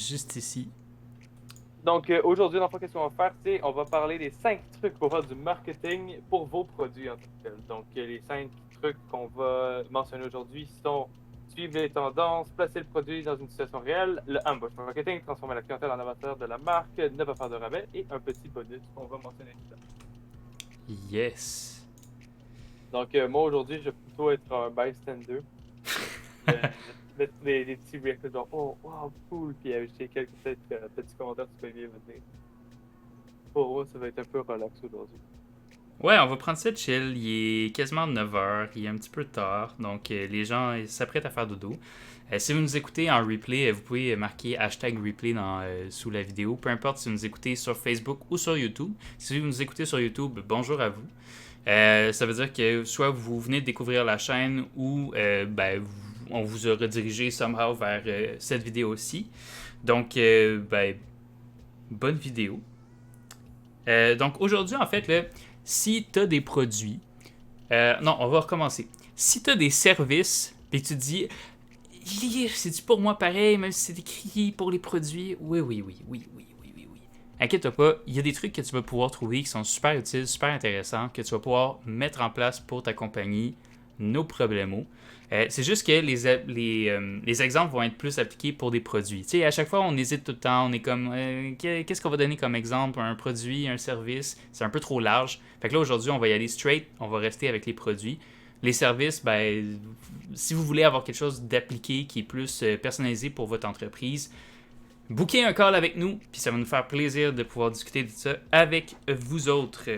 Juste ici. Donc, aujourd'hui, dans le fond, qu'est-ce qu'on va faire? C'est on va parler des 5 trucs pour faire du marketing pour vos produits en tant que tels. Donc, les 5 trucs qu'on va mentionner aujourd'hui sont suivre les tendances, placer le produit dans une situation réelle, le ambush marketing, transformer la clientèle en avatar de la marque, ne pas faire de rabais et un petit bonus qu'on va mentionner tout à l'heure. Yes. Donc, moi, aujourd'hui, je vais plutôt être un bystander. Mettre des petits reacts genre, oh, wow, cool, puis ajouter quelques peut-être petits commentaires que tu peux bien me dire. Pour moi, ça va être un peu relax aujourd'hui. Ouais, on va prendre ça chill. Il est quasiment 9h. Il est un petit peu tard. Donc, les gens s'apprêtent à faire dodo. Si vous nous écoutez en replay, vous pouvez marquer hashtag replay sous la vidéo. Peu importe si vous nous écoutez sur Facebook ou sur YouTube. Si vous nous écoutez sur YouTube, bonjour à vous. Ça veut dire que soit vous venez de découvrir la chaîne ou on vous a redirigé somehow vers cette vidéo-ci. Donc, bonne vidéo. Donc aujourd'hui, en fait, là, si tu as des produits, non, on va recommencer. Si tu as des services, puis tu te dis, c'est-tu pour moi pareil, même si c'est écrit pour les produits? Oui, oui, oui, oui, oui, oui, oui, oui. Inquiète-toi pas, il y a des trucs que tu vas pouvoir trouver qui sont super utiles, super intéressants, que tu vas pouvoir mettre en place pour ta compagnie, no problemo. C'est juste que les exemples vont être plus appliqués pour des produits. Tu sais, à chaque fois, on hésite tout le temps. On est comme, qu'est-ce qu'on va donner comme exemple? Un produit, un service? C'est un peu trop large. Fait que là, aujourd'hui, on va y aller straight. On va rester avec les produits. Les services, ben, si vous voulez avoir quelque chose d'appliqué qui est plus personnalisé pour votre entreprise, bookez un call avec nous, puis ça va nous faire plaisir de pouvoir discuter de ça avec vous autres.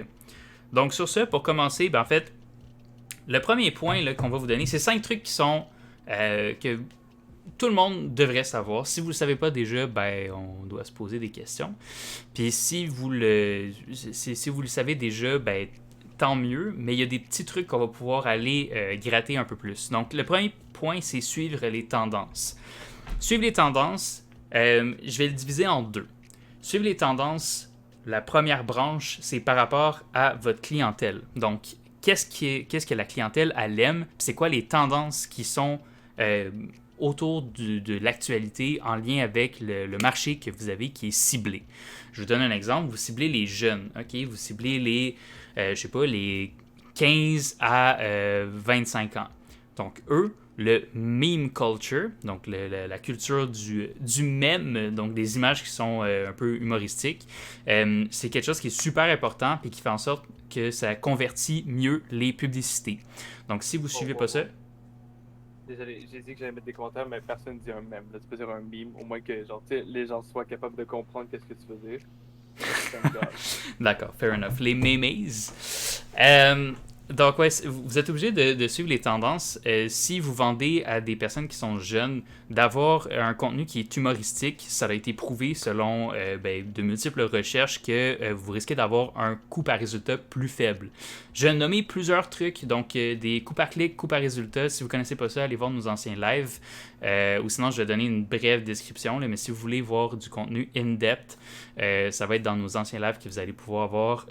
Donc, sur ce, pour commencer, ben, en fait, le premier point là, qu'on va vous donner, c'est 5 trucs qui sont que tout le monde devrait savoir. Si vous ne le savez pas déjà, ben, on doit se poser des questions. Puis si vous le savez déjà, ben, tant mieux. Mais il y a des petits trucs qu'on va pouvoir aller gratter un peu plus. Donc, le premier point, c'est suivre les tendances. Suivre les tendances, je vais le diviser en deux. Suivre les tendances, la première branche, c'est par rapport à votre clientèle. Donc, qu'est-ce que la clientèle elle aime, c'est quoi les tendances qui sont euh, autour de l'actualité en lien avec le marché que vous avez qui est ciblé. Je vous donne un exemple, vous ciblez les jeunes, ok? Vous ciblez je sais pas, les 15 à 25 ans. Donc, eux, le meme culture, donc la culture du mème, donc des images qui sont un peu humoristiques, c'est quelque chose qui est super important et qui fait en sorte que ça convertit mieux les publicités. Donc, si vous ne Oh, suivez pas oh, ça, oh. Désolé, j'ai dit que j'allais mettre des commentaires, mais personne dit un mème. Là, tu peux dire un meme, au moins que genre, les gens soient capables de comprendre qu'est-ce que tu veux dire. Thank God. d'accord, fair enough. Les memes. Euh, donc, ouais, vous êtes obligé de suivre les tendances. Si vous vendez à des personnes qui sont jeunes, d'avoir un contenu qui est humoristique, ça a été prouvé selon de multiples recherches que vous risquez d'avoir un coût par résultat plus faible. Je vais nommer plusieurs trucs, donc des coûts par clic, coûts par résultat. Si vous ne connaissez pas ça, allez voir nos anciens lives. Ou sinon, je vais donner une brève description, là, mais si vous voulez voir du contenu in-depth, ça va être dans nos anciens lives que vous allez pouvoir avoir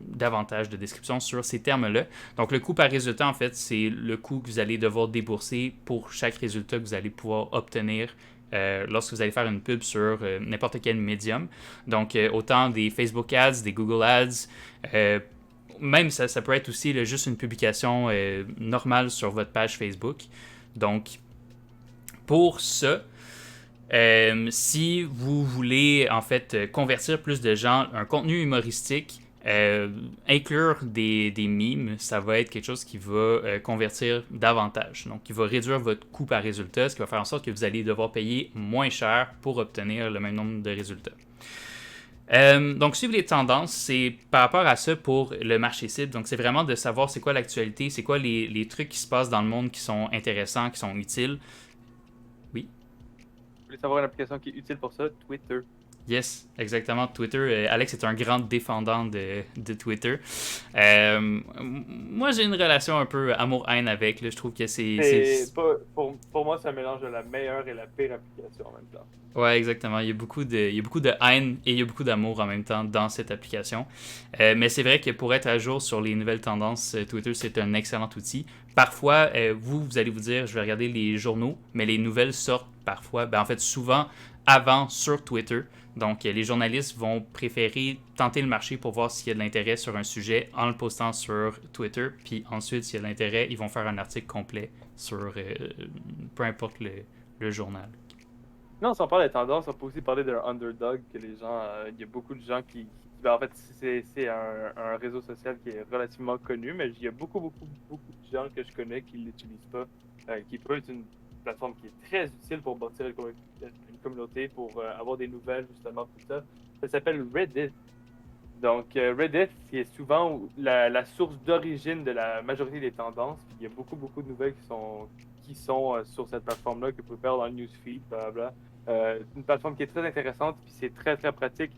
davantage de descriptions sur ces termes-là. Donc, le coût par résultat, en fait, c'est le coût que vous allez devoir débourser pour chaque résultat que vous allez pouvoir obtenir lorsque vous allez faire une pub sur n'importe quel médium. Donc, autant des Facebook Ads, des Google Ads, même ça peut être aussi là, juste une publication normale sur votre page Facebook. Donc, pour ça, si vous voulez en fait convertir plus de gens, un contenu humoristique, inclure des mimes, ça va être quelque chose qui va convertir davantage. Donc, qui va réduire votre coût par résultat, ce qui va faire en sorte que vous allez devoir payer moins cher pour obtenir le même nombre de résultats. Donc, suivre les tendances, c'est par rapport à ça pour le marché cible. Donc, c'est vraiment de savoir c'est quoi l'actualité, c'est quoi les trucs qui se passent dans le monde qui sont intéressants, qui sont utiles. Oui. Vous voulez savoir une application qui est utile pour ça? Twitter. Yes, exactement. Twitter. Alex est un grand défendant de Twitter. Moi, j'ai une relation un peu amour-haine avec. Là. Je trouve que C'est pas, pour moi, c'est un mélange de la meilleure et la pire application en même temps. Ouais, exactement. Il y a beaucoup de haine et il y a beaucoup d'amour en même temps dans cette application. Mais c'est vrai que pour être à jour sur les nouvelles tendances, Twitter, c'est un excellent outil. Parfois, vous allez vous dire, je vais regarder les journaux, mais les nouvelles sortent parfois, en fait, souvent, avant sur Twitter. Donc, les journalistes vont préférer tenter le marché pour voir s'il y a de l'intérêt sur un sujet en le postant sur Twitter. Puis ensuite, s'il y a de l'intérêt, ils vont faire un article complet sur peu importe le journal. Non, si on parle des tendances, on peut aussi parler d'un underdog que les gens. Il y a beaucoup de gens ben, en fait, c'est un réseau social qui est relativement connu, mais il y a beaucoup de gens que je connais qui ne l'utilisent pas, qui peut être une plateforme qui est très utile pour bâtir une communauté, pour avoir des nouvelles, justement, tout ça. Ça s'appelle Reddit. Donc, Reddit, qui est souvent la source d'origine de la majorité des tendances. Puis il y a beaucoup de nouvelles qui sont sur cette plateforme-là, que vous pouvez faire dans le newsfeed, blablabla. Une plateforme qui est très intéressante, puis c'est très pratique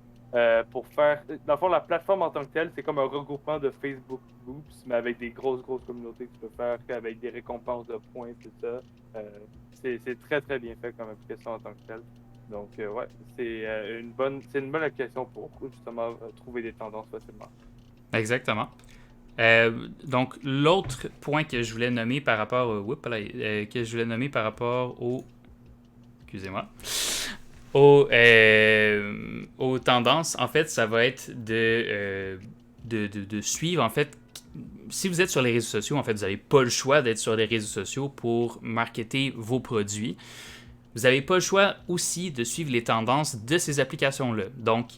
pour faire. Dans le fond, la plateforme en tant que telle, c'est comme un regroupement de Facebook Groups, mais avec des grosses communautés que tu peux faire, avec des récompenses de points, tout ça. C'est très bien fait comme application en tant que telle. Donc, ouais, c'est une bonne application pour justement trouver des tendances facilement. Exactement. Donc, l'autre point que je voulais nommer par rapport au excusez-moi, aux tendances, en fait, ça va être de suivre, en fait, si vous êtes sur les réseaux sociaux, en fait, vous n'avez pas le choix d'être sur les réseaux sociaux pour marketer vos produits. Vous n'avez pas le choix aussi de suivre les tendances de ces applications-là. Donc,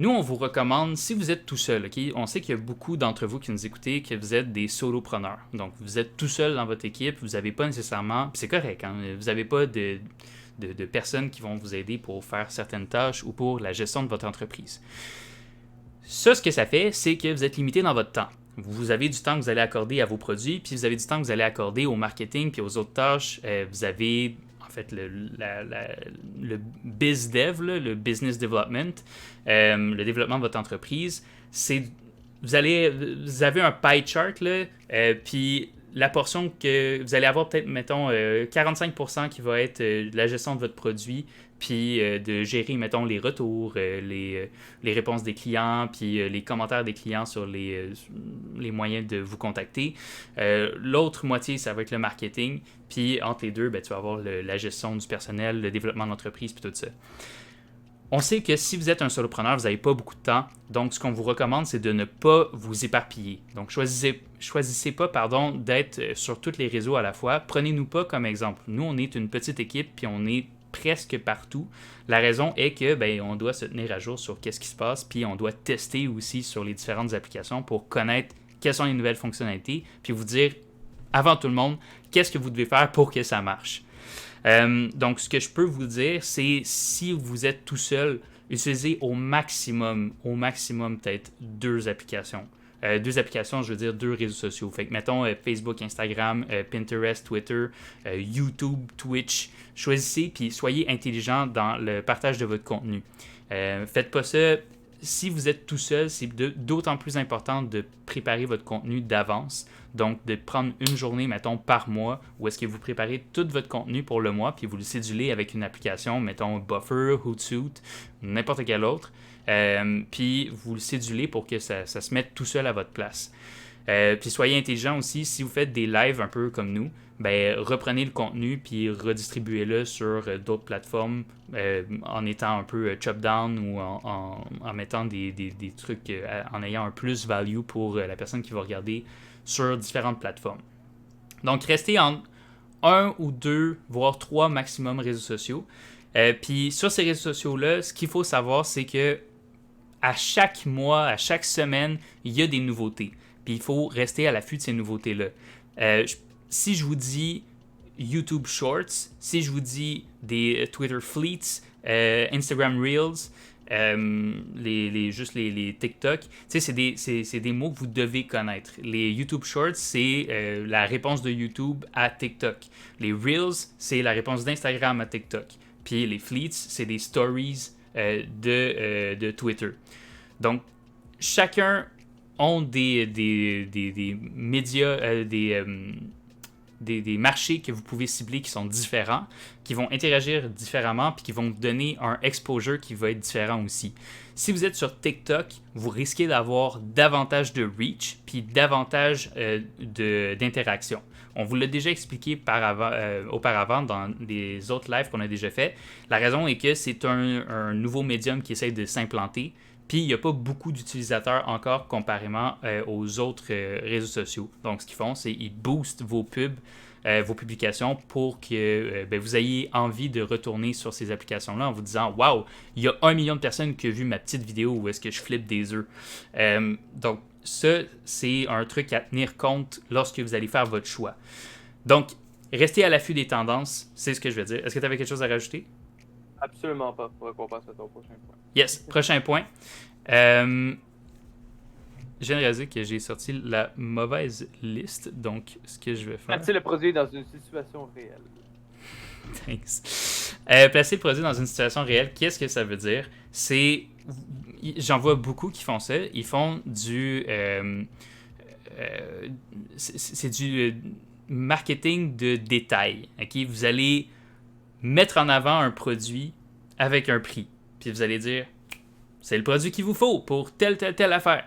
nous, on vous recommande, si vous êtes tout seul, okay? On sait qu'il y a beaucoup d'entre vous qui nous écoutez, que vous êtes des solopreneurs. Donc, vous êtes tout seul dans votre équipe, vous n'avez pas nécessairement, puis c'est correct, hein? Vous n'avez pas de personnes qui vont vous aider pour faire certaines tâches ou pour la gestion de votre entreprise. Ça, ce que ça fait, c'est que vous êtes limité dans votre temps. Vous avez du temps que vous allez accorder à vos produits, puis vous avez du temps que vous allez accorder au marketing, puis aux autres tâches. Vous avez, en fait, le biz dev, là, le business development, le développement de votre entreprise. Vous avez un pie chart, là, puis la portion que vous allez avoir, peut-être, mettons, 45% qui va être la gestion de votre produit, puis de gérer, mettons, les retours, les réponses des clients, puis les commentaires des clients sur les moyens de vous contacter. L'autre moitié, ça va être le marketing, puis entre les deux, ben, tu vas avoir la gestion du personnel, le développement de l'entreprise, puis tout ça. On sait que si vous êtes un solopreneur, vous n'avez pas beaucoup de temps. Donc, ce qu'on vous recommande, c'est de ne pas vous éparpiller. Donc, choisissez pas d'être sur tous les réseaux à la fois. Prenez-nous pas comme exemple. Nous, on est une petite équipe, puis on est presque partout. La raison est que on doit se tenir à jour sur qu'est-ce qui se passe, puis on doit tester aussi sur les différentes applications pour connaître quelles sont les nouvelles fonctionnalités, puis vous dire, avant tout le monde, qu'est-ce que vous devez faire pour que ça marche. Donc, ce que je peux vous dire, c'est si vous êtes tout seul, utilisez au maximum peut-être 2 applications. 2 applications, je veux dire 2 réseaux sociaux. Fait que mettons Facebook, Instagram, Pinterest, Twitter, YouTube, Twitch. Choisissez puis soyez intelligent dans le partage de votre contenu. Faites pas ça. Si vous êtes tout seul, c'est d'autant plus important de préparer votre contenu d'avance. Donc, de prendre une journée, mettons, par mois, où est-ce que vous préparez tout votre contenu pour le mois, puis vous le cédulez avec une application, mettons Buffer, Hootsuite, n'importe quelle autre. Puis vous le cédulez pour que ça se mette tout seul à votre place. Puis soyez intelligent aussi, si vous faites des lives un peu comme nous, reprenez le contenu puis redistribuez-le sur d'autres plateformes en étant un peu chop down ou en mettant des trucs, en ayant un plus value pour la personne qui va regarder sur différentes plateformes. Donc restez en 1 ou 2, voire 3 maximum réseaux sociaux. Puis sur ces réseaux sociaux-là, ce qu'il faut savoir, c'est que à chaque mois, à chaque semaine, il y a des nouveautés. Puis il faut rester à l'affût de ces nouveautés-là. Si je vous dis YouTube Shorts, si je vous dis des Twitter Fleets, Instagram Reels, les TikTok, c'est des mots que vous devez connaître. Les YouTube Shorts, c'est la réponse de YouTube à TikTok. Les Reels, c'est la réponse d'Instagram à TikTok. Puis les Fleets, c'est des stories de Twitter. Donc, chacun ont des médias, des marchés que vous pouvez cibler qui sont différents, qui vont interagir différemment, puis qui vont vous donner un exposure qui va être différent aussi. Si vous êtes sur TikTok, vous risquez d'avoir davantage de reach, puis davantage d'interaction. On vous l'a déjà expliqué auparavant dans les autres lives qu'on a déjà fait. La raison est que c'est un nouveau médium qui essaie de s'implanter. Puis il n'y a pas beaucoup d'utilisateurs encore comparément aux autres réseaux sociaux. Donc ce qu'ils font, c'est qu'ils boostent vos pubs, vos publications pour que vous ayez envie de retourner sur ces applications-là en vous disant waouh, il y a 1 million de personnes qui ont vu ma petite vidéo où est-ce que je flippe des œufs. Donc ça, c'est un truc à tenir compte lorsque vous allez faire votre choix. Donc, restez à l'affût des tendances, c'est ce que je veux dire. Est-ce que tu avais quelque chose à rajouter? Absolument pas. Pour qu'on passe à ton prochain point. Yes, prochain point. Je viens de réaliser que j'ai sorti la mauvaise liste, donc ce que je vais faire... Placer le produit dans une situation réelle. Thanks. Placer le produit dans une situation réelle, qu'est-ce que ça veut dire? C'est... J'en vois beaucoup qui font ça. Ils font du... c'est du marketing de détail. Okay? Vous allez mettre en avant un produit avec un prix. Puis vous allez dire, c'est le produit qu'il vous faut pour telle affaire.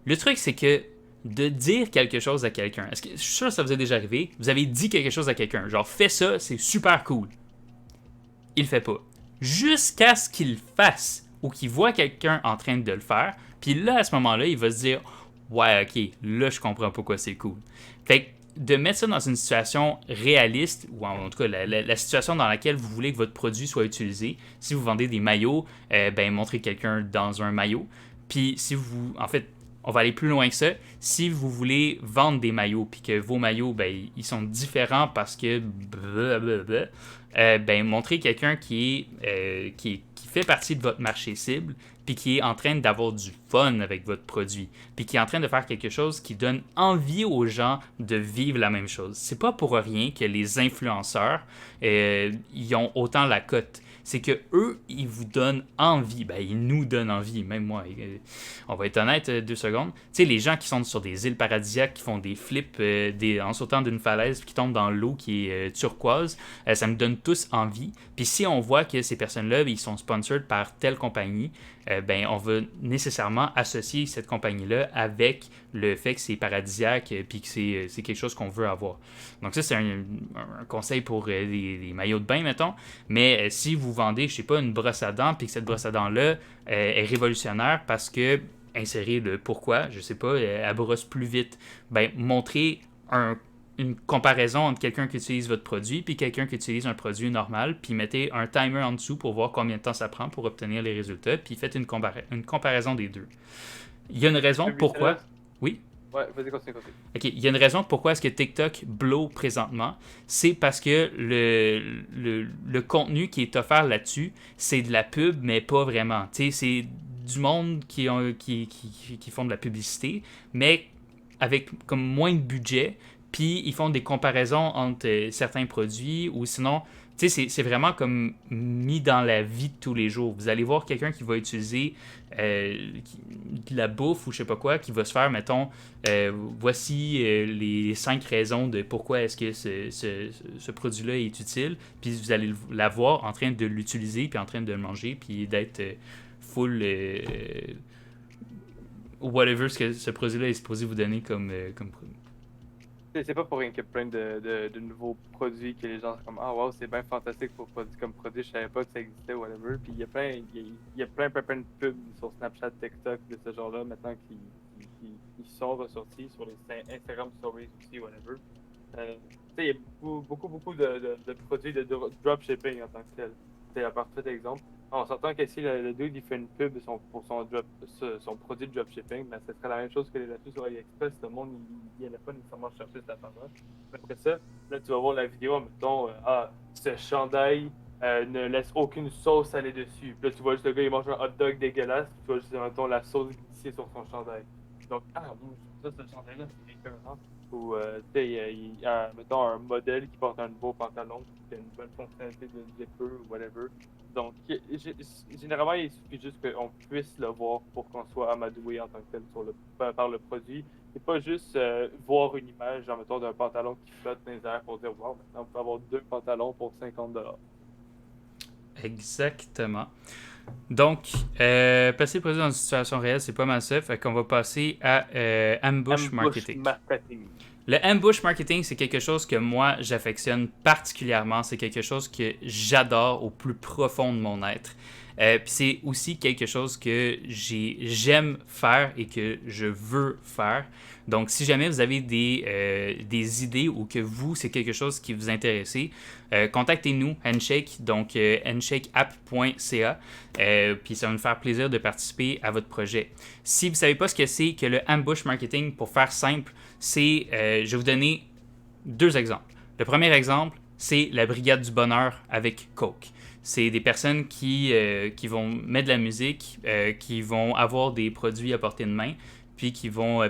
Le truc, c'est que de dire quelque chose à quelqu'un, est-ce que, je suis sûr que ça vous est déjà arrivé, vous avez dit quelque chose à quelqu'un, genre fais ça, c'est super cool. Il le fait pas. Jusqu'à ce qu'il le fasse ou qu'il voit quelqu'un en train de le faire, puis là, à ce moment-là, il va se dire, ouais, ok, là, je comprends pourquoi c'est cool. Fait que de mettre ça dans une situation réaliste, ou en tout cas la situation dans laquelle vous voulez que votre produit soit utilisé. Si vous vendez des maillots, montrez quelqu'un dans un maillot. Puis si vous, en fait, on va aller plus loin que ça. Si vous voulez vendre des maillots, puis que vos maillots, ils sont différents parce que montrez quelqu'un qui fait partie de votre marché cible, puis qui est en train d'avoir du fun avec votre produit, puis qui est en train de faire quelque chose qui donne envie aux gens de vivre la même chose. C'est pas pour rien que les influenceurs, ils ont autant la cote. C'est que eux, ils vous donnent envie. Ils nous donnent envie. Même moi, on va être honnête 2 secondes. Tu sais, les gens qui sont sur des îles paradisiaques, qui font des flips en sautant d'une falaise, qui tombent dans l'eau qui est turquoise, ça me donne tous envie. Puis si on voit que ces personnes-là, ils sont sponsored par telle compagnie, on va nécessairement associer cette compagnie-là avec le fait que c'est paradisiaque puis que c'est quelque chose qu'on veut avoir. Donc ça, c'est un conseil pour les maillots de bain, mettons. Mais si vous vendez, je sais pas, une brosse à dents puis que cette brosse à dents-là est révolutionnaire parce que, insérez le pourquoi, je sais pas, elle brosse plus vite, montrez une comparaison entre quelqu'un qui utilise votre produit puis quelqu'un qui utilise un produit normal, puis mettez un timer en dessous pour voir combien de temps ça prend pour obtenir les résultats, puis faites une comparaison des deux. Il y a une raison pourquoi... Oui? Ouais, vas-y, continue. OK, il y a une raison pourquoi est-ce que TikTok blow présentement. C'est parce que le contenu qui est offert là-dessus, c'est de la pub, mais pas vraiment. Tu sais, c'est du monde qui font de la publicité, mais avec comme moins de budget, puis ils font des comparaisons entre certains produits, ou sinon, tu sais, c'est vraiment comme mis dans la vie de tous les jours. Vous allez voir quelqu'un qui va utiliser de la bouffe ou je sais pas quoi, qui va se faire, mettons, voici les 5 raisons de pourquoi est-ce que ce produit-là est utile, puis vous allez la voir en train de l'utiliser, puis en train de le manger, puis d'être full... whatever ce que ce produit-là est supposé vous donner comme produit. C'est pas pour rien qu'il y a plein de nouveaux produits que les gens sont comme ah wow, c'est bien fantastique comme produit, je savais pas que ça existait, whatever. Puis il y a plein de pubs sur Snapchat, TikTok de ce genre-là maintenant qui sont ressortis sur les Instagram Stories aussi, whatever. Il y a beaucoup de produits de dropshipping en tant que tel. C'est un parfait exemple. On s'entend que si le dude il fait une pub pour son produit de dropshipping, ce serait la même chose que les acheter sur AliExpress. Le monde, il n'allait pas nécessairement chercher cette affaire-là. Après ça, là, tu vas voir la vidéo, mettons, ce chandail ne laisse aucune sauce aller dessus. Puis là, tu vois juste le gars, il mange un hot dog dégueulasse, puis tu vois juste, mettons, la sauce glisser sur son chandail. Donc, moi, ce chandail-là, c'est écœurant. Ou, mettons, un modèle qui porte un beau pantalon, qui a une bonne fonctionnalité de zipper ou whatever. Donc, généralement, il suffit juste qu'on puisse le voir pour qu'on soit amadoué en tant que tel par le produit. C'est pas juste voir une image, genre, mettons, d'un pantalon qui flotte dans les airs pour dire, wow, maintenant on peut avoir 2 pantalons pour 50$. Exactement. Donc, passer le produit dans une situation réelle, c'est pas mal ça. Fait qu'on va passer à ambush Ambush marketing. marketing. Le ambush marketing, c'est quelque chose que moi, j'affectionne particulièrement. C'est quelque chose que j'adore au plus profond de mon être. Puis c'est aussi quelque chose que j'aime faire et que je veux faire. Donc, si jamais vous avez des idées ou que vous, c'est quelque chose qui vous intéresse, contactez-nous, Handshake, donc handshakeapp.ca. Puis ça va nous faire plaisir de participer à votre projet. Si vous ne savez pas ce que c'est que le ambush marketing, pour faire simple, c'est, je vais vous donner 2 exemples. Le premier exemple, c'est la Brigade du Bonheur avec Coke. C'est des personnes qui vont mettre de la musique, qui vont avoir des produits à portée de main, puis qui vont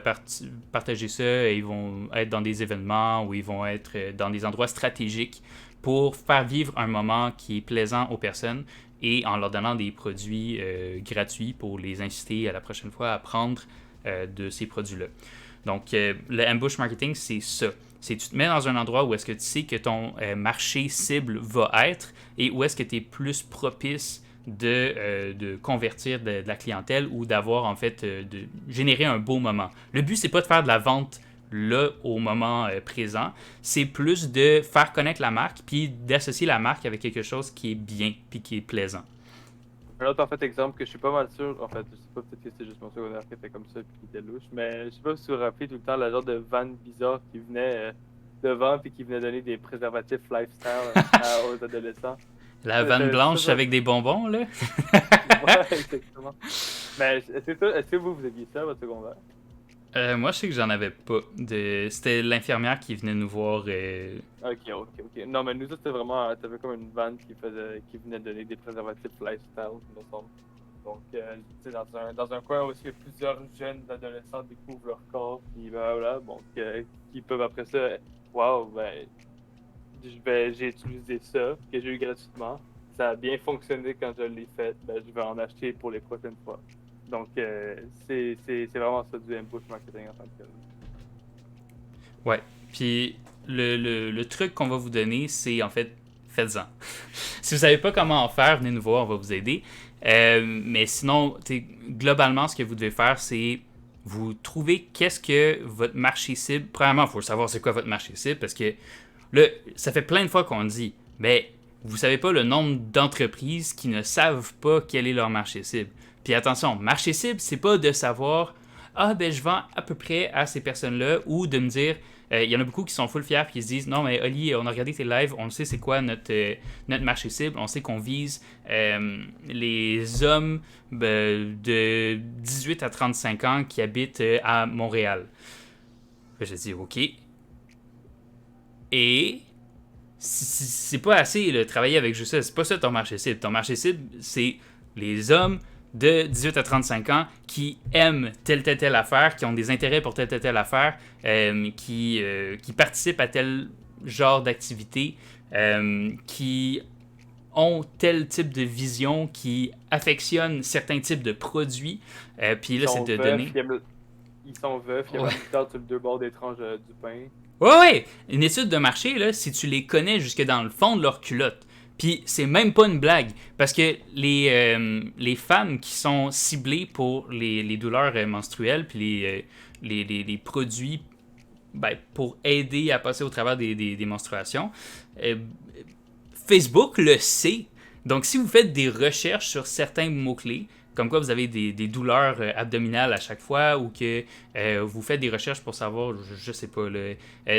partager ça, et ils vont être dans des événements ou ils vont être dans des endroits stratégiques pour faire vivre un moment qui est plaisant aux personnes et en leur donnant des produits gratuits pour les inciter à la prochaine fois à prendre de ces produits-là. Donc, le ambush marketing, c'est ça. C'est tu te mets dans un endroit où est-ce que tu sais que ton marché cible va être et où est-ce que tu es plus propice de convertir de la clientèle ou d'avoir, en fait, de générer un beau moment. Le but, c'est pas de faire de la vente là au moment présent, c'est plus de faire connaître la marque puis d'associer la marque avec quelque chose qui est bien puis qui est plaisant. Un autre en fait exemple que je suis pas mal sûr, en fait, je sais pas, peut-être que c'est juste mon secondaire qui était comme ça puis qui était louche, mais je sais pas si vous vous rappelez tout le temps la genre de van bizarre qui venait devant puis qui venait donner des préservatifs lifestyle aux adolescents. La vanne blanche Ça. avec des bonbons, là. Ouais, exactement. Mais est-ce que vous aviez ça à votre secondaire? Moi, je sais que j'en avais pas. C'était l'infirmière qui venait nous voir. Ok. Non, mais nous, ça, c'était vraiment, t'avais comme une vanne qui venait donner des préservatifs lifestyle, il me semble. Donc, tu sais, dans un coin où il y a plusieurs jeunes adolescents découvrent leur corps, puis ben, voilà, bon, qui peuvent après ça, waouh, ben, j'ai utilisé ça, que j'ai eu gratuitement. Ça a bien fonctionné quand je l'ai fait, ben, je vais en acheter pour les prochaines fois. Donc, c'est vraiment ça du ambush marketing en tant que tel. Ouais. Puis le truc qu'on va vous donner, c'est en fait, faites-en. Si vous savez pas comment en faire, venez nous voir, on va vous aider. Mais sinon, globalement, ce que vous devez faire, c'est vous trouver qu'est-ce que votre marché cible. Premièrement, il faut savoir c'est quoi votre marché cible parce que là, ça fait plein de fois qu'on dit, mais vous savez pas le nombre d'entreprises qui ne savent pas quel est leur marché cible. Puis attention, marché cible, c'est pas de savoir, ah ben je vends à peu près à ces personnes-là, ou de me dire, il y en a beaucoup qui sont full fiers et qui se disent, non mais Oli, on a regardé tes lives, on sait c'est quoi notre marché cible, on sait qu'on vise les hommes de 18 à 35 ans qui habitent à Montréal. J'ai dit, ok. Et c'est pas assez de travailler avec juste ça. C'est pas ça ton marché cible. Ton marché cible, c'est les hommes de 18 à 35 ans qui aiment telle affaire, qui ont des intérêts pour telle affaire, qui participent à tel genre d'activité, qui ont tel type de vision, qui affectionnent certains types de produits. Puis là, c'est de donner... Ils sont veufs, il y a une tarte sur le deux bords des tranches du pain. Ouais! Une étude de marché, là, si tu les connais jusque dans le fond de leur culotte, puis c'est même pas une blague, parce que les femmes qui sont ciblées pour les douleurs menstruelles, puis les produits pour aider à passer au travers des menstruations, Facebook le sait. Donc si vous faites des recherches sur certains mots-clés, comme quoi vous avez des douleurs abdominales à chaque fois ou que vous faites des recherches pour savoir, je sais pas,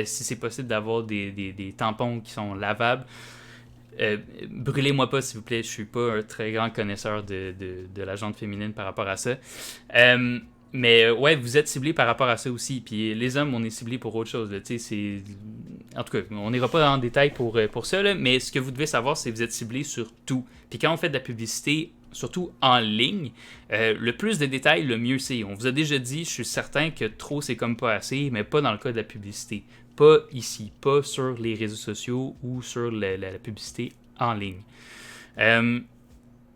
si c'est possible d'avoir des tampons qui sont lavables. Brûlez-moi pas s'il vous plaît, je suis pas un très grand connaisseur de la jante féminine par rapport à ça. Mais ouais, vous êtes ciblé par rapport à ça aussi. Puis les hommes, on est ciblé pour autre chose. En tout cas, on n'ira pas en détail pour ça, là, mais ce que vous devez savoir, c'est que vous êtes ciblé sur tout. Puis quand on fait de la publicité, surtout en ligne, le plus de détails, le mieux c'est. On vous a déjà dit, je suis certain que trop, c'est comme pas assez, mais pas dans le cas de la publicité. Pas ici, pas sur les réseaux sociaux ou sur la publicité en ligne.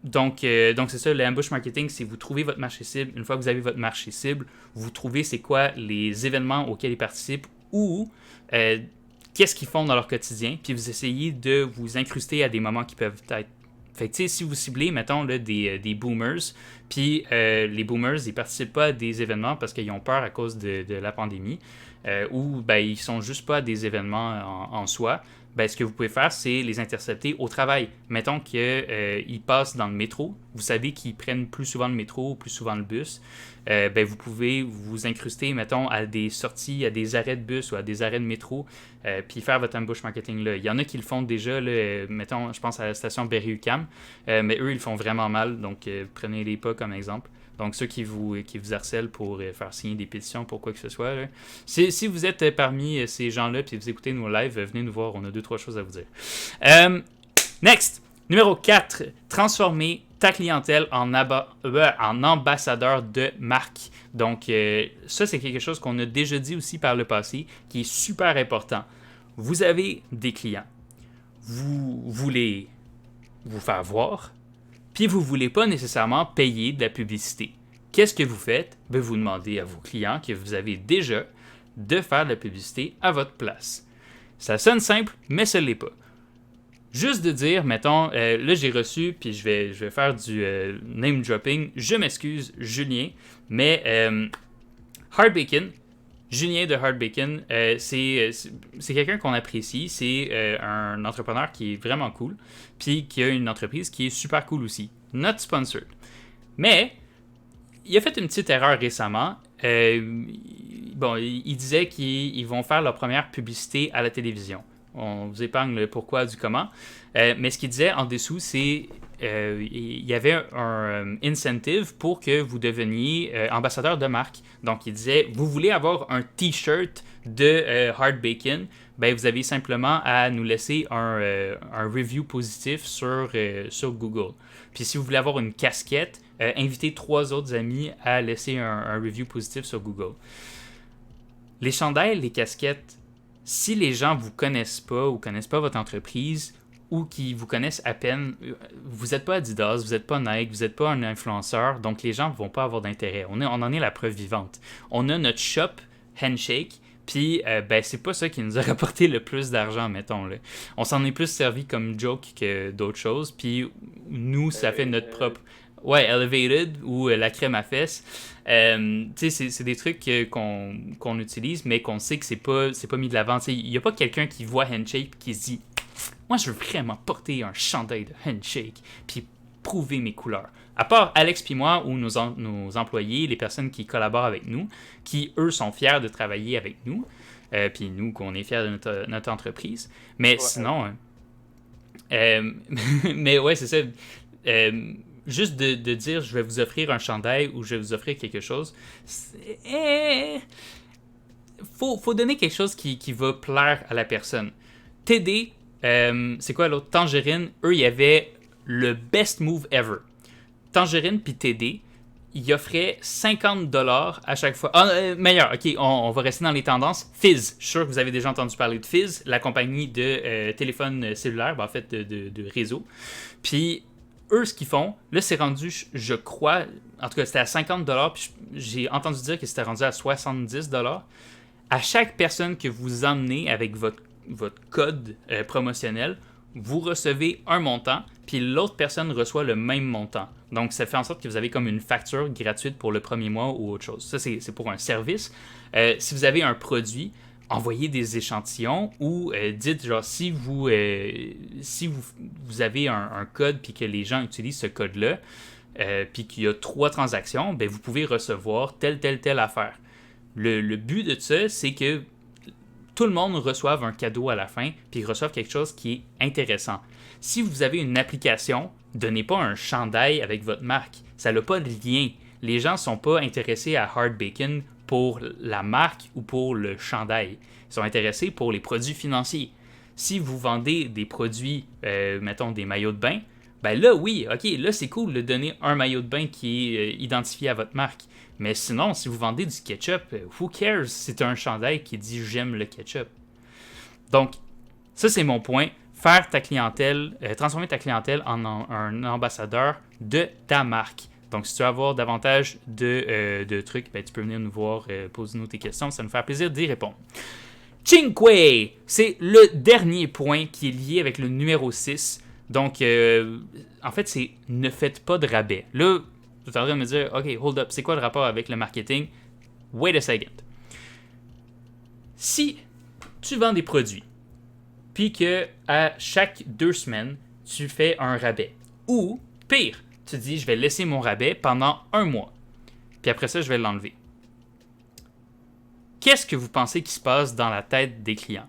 Donc c'est ça, l'ambush marketing, c'est vous trouvez votre marché cible. Une fois que vous avez votre marché cible, vous trouvez c'est quoi les événements auxquels ils participent ou qu'est-ce qu'ils font dans leur quotidien, puis vous essayez de vous incruster à des moments qui peuvent être. Fait que, tu sais, si vous ciblez, mettons, là, des boomers, puis les boomers, ils participent pas à des événements parce qu'ils ont peur à cause de la pandémie, ou ben, ils sont juste pas à des événements en soi, ben, ce que vous pouvez faire, c'est les intercepter au travail. Mettons qu'ils passent dans le métro, vous savez qu'ils prennent plus souvent le métro ou plus souvent le bus, ben, vous pouvez vous incruster, mettons, à des sorties, à des arrêts de bus ou à des arrêts de métro, puis faire votre ambush marketing là. Il y en a qui le font déjà, là, mettons, je pense à la station Berry-UQAM, mais eux, ils le font vraiment mal, donc prenez-les pas comme exemple. Donc, ceux qui vous harcèlent pour faire signer des pétitions pour quoi que ce soit, là. Si vous êtes parmi ces gens-là et vous écoutez nos lives, venez nous voir, on a 2-3 choses à vous dire. Next! Numéro 4, transformer ta clientèle en ambassadeur de marque. Donc, ça, c'est quelque chose qu'on a déjà dit aussi par le passé, qui est super important. Vous avez des clients. Vous voulez vous faire voir, puis vous ne voulez pas nécessairement payer de la publicité. Qu'est-ce que vous faites? Ben, vous demandez à vos clients que vous avez déjà de faire de la publicité à votre place. Ça sonne simple, mais ce ne l'est pas. Juste de dire, mettons, là j'ai reçu, puis je vais faire du name dropping. Je m'excuse, Julien, mais Hard Bacon, Julien de Hard Bacon, c'est quelqu'un qu'on apprécie. C'est un entrepreneur qui est vraiment cool, puis qui a une entreprise qui est super cool aussi. Not sponsored. Mais, il a fait une petite erreur récemment. Bon, il disait qu'ils vont faire leur première publicité à la télévision. On vous épargne le pourquoi du comment. Mais ce qu'il disait en dessous, c'est il y avait un incentive pour que vous deveniez ambassadeur de marque. Donc, il disait, vous voulez avoir un T-shirt de Hard Bacon, ben, vous avez simplement à nous laisser un review positif sur Google. Puis si vous voulez avoir une casquette, invitez 3 autres amis à laisser un review positif sur Google. Les chandails, les casquettes, si les gens ne vous connaissent pas ou ne connaissent pas votre entreprise ou qui vous connaissent à peine, vous n'êtes pas Adidas, vous n'êtes pas Nike, vous n'êtes pas un influenceur, donc les gens ne vont pas avoir d'intérêt. On en est la preuve vivante. On a notre shop Handshake, puis ben, c'est pas ça qui nous a rapporté le plus d'argent, mettons. Là. On s'en est plus servi comme joke que d'autres choses, puis nous, ça fait notre propre... Ouais, Elevated ou la crème à fesses. C'est des trucs qu'on utilise, mais qu'on sait que c'est pas mis de l'avant. Il n'y a pas quelqu'un qui voit Handshake et qui se dit « Moi, je veux vraiment porter un chandail de Handshake puis prouver mes couleurs. » À part Alex puis moi ou nos employés, les personnes qui collaborent avec nous, qui, eux, sont fiers de travailler avec nous, puis nous, qu'on est fiers de notre entreprise. Mais ouais. Sinon... mais ouais, c'est ça... juste de dire je vais vous offrir un chandail ou je vais vous offrir quelque chose, faut donner quelque chose qui va plaire à la personne. TD, c'est quoi l'autre? Tangerine, eux, il y avait le best move ever. Tangerine puis TD, ils offraient 50$ à chaque fois. Meilleur, ok, on va rester dans les tendances. Fizz, je suis sûr que vous avez déjà entendu parler de Fizz, la compagnie de téléphone cellulaire, en fait de réseau. Puis eux, ce qu'ils font, là, c'est rendu, je crois, en tout cas, c'était à 50$, puis j'ai entendu dire que c'était rendu à 70$. À chaque personne que vous emmenez avec votre code promotionnel, vous recevez un montant, puis l'autre personne reçoit le même montant. Donc, ça fait en sorte que vous avez comme une facture gratuite pour le premier mois ou autre chose. Ça, c'est pour un service. Si vous avez un produit, envoyez des échantillons ou dites, genre, si vous avez un code puis que les gens utilisent ce code-là, puis qu'il y a 3 transactions, ben, vous pouvez recevoir telle affaire. Le but de ça, c'est que tout le monde reçoive un cadeau à la fin, puis reçoive quelque chose qui est intéressant. Si vous avez une application, donnez pas un chandail avec votre marque. Ça n'a pas de lien. Les gens ne sont pas intéressés à Hard Bacon pour la marque ou pour le chandail. Ils sont intéressés pour les produits financiers. Si vous vendez des produits, mettons des maillots de bain, ben là, oui, ok, là c'est cool de donner un maillot de bain qui est identifié à votre marque. Mais sinon, si vous vendez du ketchup, who cares? C'est un chandail qui dit « j'aime le ketchup ». Donc, ça c'est mon point. faire ta clientèle, transformer ta clientèle en un ambassadeur de ta marque. Donc, si tu veux avoir davantage de trucs, ben, tu peux venir nous voir, poser-nous tes questions. Ça nous fait plaisir d'y répondre. Cinque, c'est le dernier point qui est lié avec le numéro 6. Donc, en fait, c'est ne faites pas de rabais. Là, tu es en train de me dire, OK, hold up, c'est quoi le rapport avec le marketing? Wait a second. Si tu vends des produits, puis que à chaque 2 semaines, tu fais un rabais, ou pire, tu dis, je vais laisser mon rabais pendant 1 mois, puis après ça, je vais l'enlever. Qu'est-ce que vous pensez qui se passe dans la tête des clients?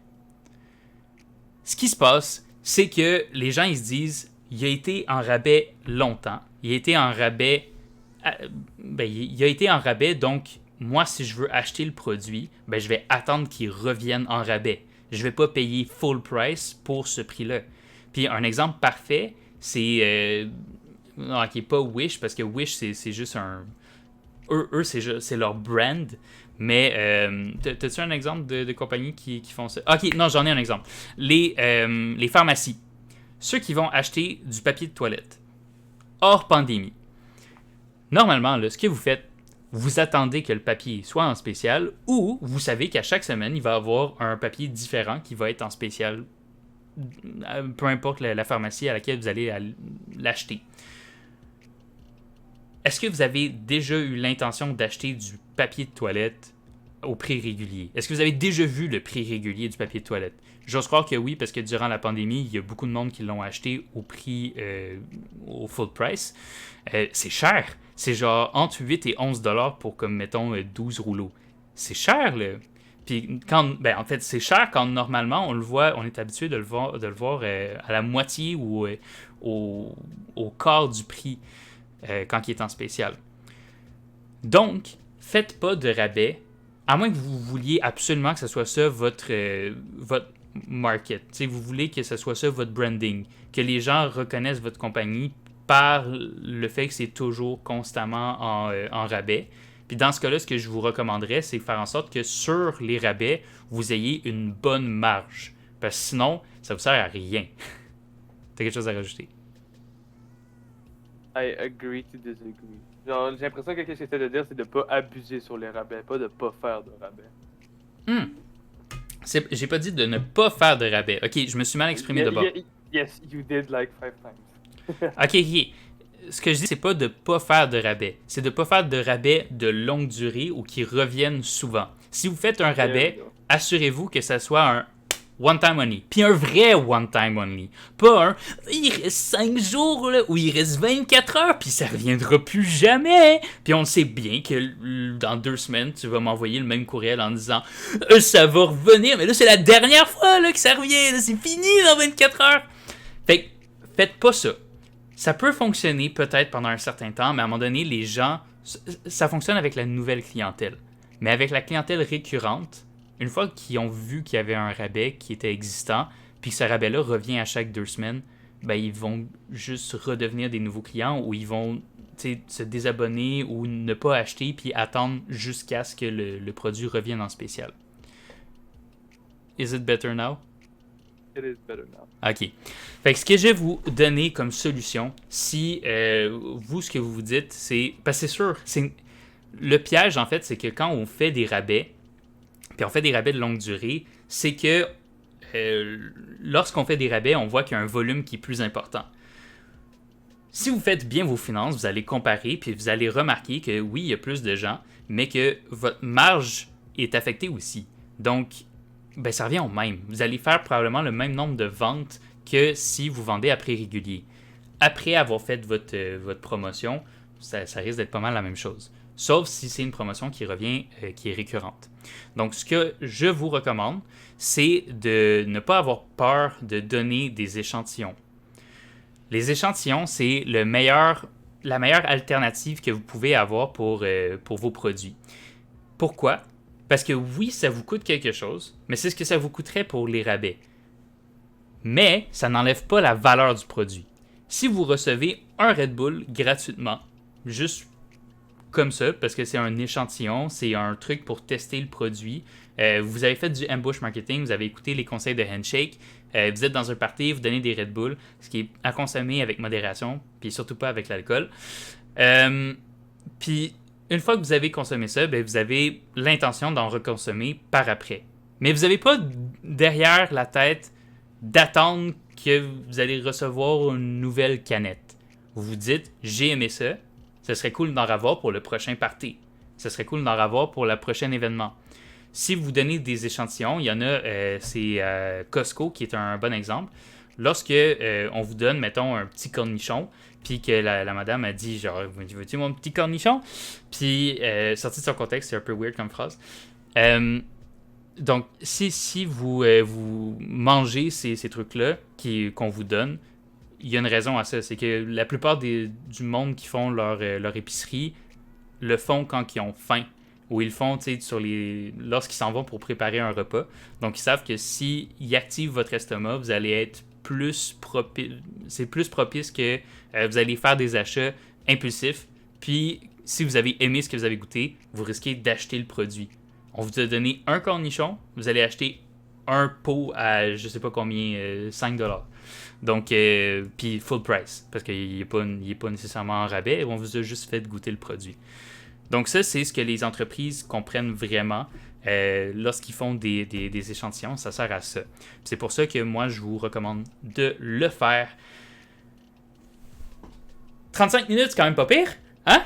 Ce qui se passe, c'est que les gens, ils se disent, il a été en rabais longtemps, il a été en rabais, il a été en rabais, donc moi, si je veux acheter le produit, ben, je vais attendre qu'il revienne en rabais. Je ne vais pas payer full price pour ce prix-là. Puis un exemple parfait, c'est... non, ok, pas Wish, parce que Wish, c'est juste un... Eux c'est leur brand. Mais t'as-tu un exemple de compagnies qui font ça? Ok, non, j'en ai un exemple. Les pharmacies. Ceux qui vont acheter du papier de toilette. Hors pandémie. Normalement, là, ce que vous faites, vous attendez que le papier soit en spécial ou vous savez qu'à chaque semaine, il va y avoir un papier différent qui va être en spécial, peu importe la pharmacie à laquelle vous allez l'acheter. Est-ce que vous avez déjà eu l'intention d'acheter du papier de toilette au prix régulier? Est-ce que vous avez déjà vu le prix régulier du papier de toilette? J'ose croire que oui, parce que durant la pandémie, il y a beaucoup de monde qui l'ont acheté au prix, au full price. C'est cher. C'est genre entre 8 et 11 $ pour, comme mettons, 12 rouleaux. C'est cher, là. Puis en fait, c'est cher quand normalement, on le voit, on est habitué de le voir à la moitié ou au quart du prix quand il est en spécial. Donc, faites pas de rabais, à moins que vous vouliez absolument que ce soit ça votre market. T'sais, vous voulez que ce soit ça votre branding, que les gens reconnaissent votre compagnie par le fait que c'est toujours constamment en rabais. Puis dans ce cas-là, ce que je vous recommanderais, c'est de faire en sorte que sur les rabais, vous ayez une bonne marge. Parce que sinon, ça vous sert à rien. T'as quelque chose à rajouter? I agree to disagree. Genre, j'ai l'impression que ce que j'essaie de dire, c'est de pas abuser sur les rabais, pas de pas faire de rabais. J'ai pas dit de ne pas faire de rabais. Ok, je me suis mal exprimé de bord. Yes, you did like 5 times. Ok. Ce que je dis, c'est pas de pas faire de rabais. C'est de pas faire de rabais de longue durée ou qui reviennent souvent. Si vous faites un rabais, assurez-vous que ça soit un one-time only. Puis un vrai one-time only. Pas un il reste 5 jours là, ou il reste 24 heures puis ça reviendra plus jamais. Puis on sait bien que dans 2 semaines, tu vas m'envoyer le même courriel en disant ça va revenir, mais là c'est la dernière fois là, que ça revient. Là, c'est fini dans 24 heures. Fait que faites pas ça. Ça peut fonctionner peut-être pendant un certain temps, mais à un moment donné, les gens, ça fonctionne avec la nouvelle clientèle. Mais avec la clientèle récurrente, une fois qu'ils ont vu qu'il y avait un rabais qui était existant, puis que ce rabais-là revient à chaque 2 semaines, ben ils vont juste redevenir des nouveaux clients ou ils vont se désabonner ou ne pas acheter puis attendre jusqu'à ce que le produit revienne en spécial. Is it better now? It is better now. OK. Fait que ce que je vais vous donner comme solution, si vous, ce que vous vous dites, c'est... Parce que c'est sûr, le piège, en fait, c'est que quand on fait des rabais, puis on fait des rabais de longue durée, c'est que lorsqu'on fait des rabais, on voit qu'il y a un volume qui est plus important. Si vous faites bien vos finances, vous allez comparer, puis vous allez remarquer que oui, il y a plus de gens, mais que votre marge est affectée aussi. Donc, ben, ça revient au même. Vous allez faire probablement le même nombre de ventes que si vous vendez à prix régulier. Après avoir fait votre promotion, ça risque d'être pas mal la même chose. Sauf si c'est une promotion qui revient, qui est récurrente. Donc, ce que je vous recommande, c'est de ne pas avoir peur de donner des échantillons. Les échantillons, c'est la meilleure alternative que vous pouvez avoir pour vos produits. Pourquoi? Parce que oui, ça vous coûte quelque chose, mais c'est ce que ça vous coûterait pour les rabais. Mais ça n'enlève pas la valeur du produit. Si vous recevez un Red Bull gratuitement, juste comme ça, parce que c'est un échantillon, c'est un truc pour tester le produit. Vous avez fait du ambush marketing, vous avez écouté les conseils de Handshake, vous êtes dans un party, vous donnez des Red Bull, ce qui est à consommer avec modération, puis surtout pas avec l'alcool. Puis une fois que vous avez consommé ça, ben, vous avez l'intention d'en reconsommer par après. Mais vous n'avez pas derrière la tête d'attendre que vous allez recevoir une nouvelle canette. Vous vous dites, j'ai aimé ça, ce serait cool d'en avoir pour le prochain party. Ce serait cool d'en avoir pour le prochain événement. Si vous donnez des échantillons, il y en a, c'est Costco qui est un bon exemple. Lorsque on vous donne, mettons, un petit cornichon, puis que la madame a dit, genre, veux-tu mon petit cornichon? Puis, sorti de son contexte, c'est un peu weird comme phrase. Donc, si vous, vous mangez ces trucs-là qu'on vous donne, il y a une raison à ça. C'est que la plupart du monde qui font leur épicerie le font quand ils ont faim. Ou ils le font lorsqu'ils s'en vont pour préparer un repas. Donc, ils savent que s'ils activent votre estomac, vous allez être plus propice. C'est plus propice que vous allez faire des achats impulsifs. Puis, si vous avez aimé ce que vous avez goûté, vous risquez d'acheter le produit. On vous a donné un cornichon, vous allez acheter un pot à je sais pas combien, 5$. Donc, puis full price, parce qu'il n'est pas nécessairement en rabais, on vous a juste fait goûter le produit. Donc ça, c'est ce que les entreprises comprennent vraiment lorsqu'ils font des échantillons, ça sert à ça. C'est pour ça que moi, je vous recommande de le faire. 35 minutes, c'est quand même pas pire, hein?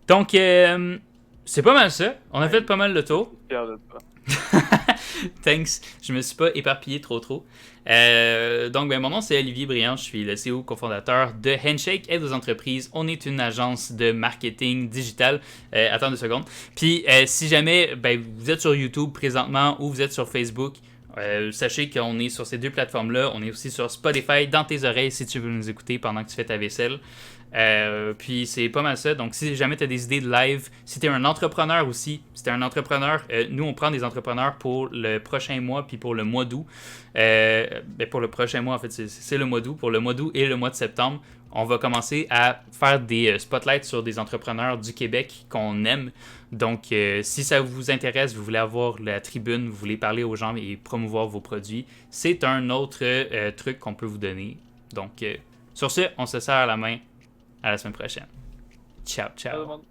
Donc, c'est pas mal ça. On a fait pas mal le tour. Fier de toi. Thanks. Je me suis pas éparpillé trop. Donc, ben, mon nom, c'est Olivier Briand. Je suis le CEO cofondateur de Handshake, aide aux entreprises. On est une agence de marketing digital. Attends 2 secondes. Puis, si jamais ben, vous êtes sur YouTube présentement ou vous êtes sur Facebook, sachez qu'on est sur ces 2 plateformes-là. On est aussi sur Spotify, dans tes oreilles, si tu veux nous écouter pendant que tu fais ta vaisselle. Puis c'est pas mal ça. Donc si jamais tu as des idées de live, si tu es un entrepreneur aussi, si tu es un entrepreneur, nous on prend des entrepreneurs pour le prochain mois puis pour le mois d'août. Pour le prochain mois en fait, c'est le mois d'août. Pour le mois d'août et le mois de septembre, on va commencer à faire des spotlights sur des entrepreneurs du Québec qu'on aime. Donc si ça vous intéresse, vous voulez avoir la tribune, vous voulez parler aux gens et promouvoir vos produits, c'est un autre truc qu'on peut vous donner. Donc sur ce, on se serre la main. À la semaine prochaine. Ciao, ciao.